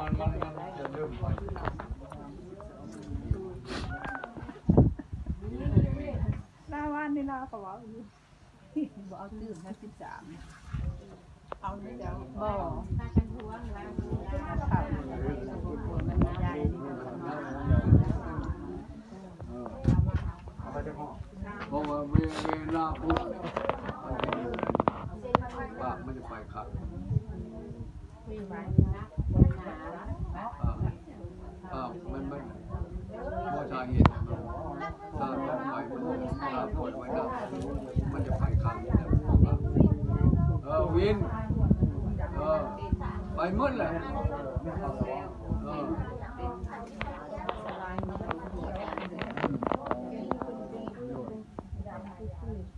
มันจะเริ่มไปหน้าว่านนี่นาก็ว่าอยู่ บ่เอาตื่นให้13เอาเดี๋ยวบ่ ถ้ากันทวงแล้ว ข่าวมันใหญ่ เพราะว่าเวลาพูดว่ามันจะไปขัดมันพอชาเห็นถ้าลงไปมันถ้าปวดไว้แล้วมันจะไปขัดวินไปหมดแหละ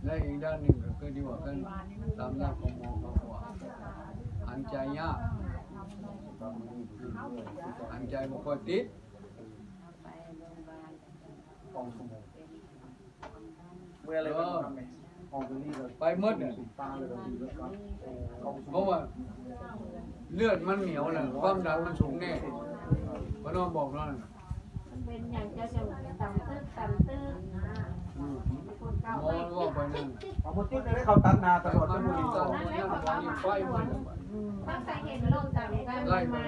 และอีกด้านหนึ่งก็คือที่ว่ากันตามหลักของหมอเขาว่าหันใจยากหันใจบ่ค่อยติดไปหมดเนี่ยเพราะว่าเลือดมันเหนียวน่ะความดันมันสูงแน่เพราะน้องบอกนั่น เป็นอย่างจะต่ำตื้อหมอว่าไปนั่น เอาพุทธิจะได้เขาตัดนาตลอด มั ทั้ น งหมด มี อีก ต่อมันยังมันมีไฟมัน ถ้าใครเห็นโลกต่ำกันมา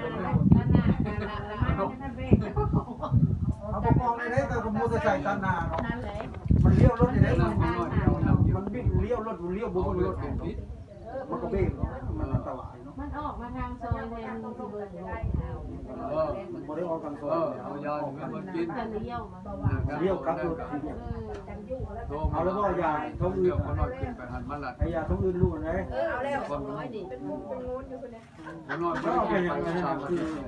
ด้านหน้าท่านเบก เอาไปมองในนี้แต่ผมมูจะใส่ตัดนาเนาะ นั่นเลย มันเลี้ยวรถอย่างนี้ นั่นมันน้อยเอาน้ำเยอะ มันวิ่งเลี้ยวรถเลี้ยวบุบรถ เป็นพิษ มันก็เบ้งมันอันตรายเนาะ มันออกมาทางซอยแนวที่เบอร์ได้ มันบ่ได้ออกทางซอย เอายาถึงมันกิน จะเลี้ยวมา เลี้ยวกลับรถทีเดียวเอาแล้วก็ยาท้องอื่ เดี๋ย น วคนน้อยขึ้นไปหันมาลัด ไอ้ยาท้องอื่นรู้ไหม เอาแล้ว คนน้อย เป็นงูนอยู่คนเนี้ย คนน้อยไม่ได้ไปทำ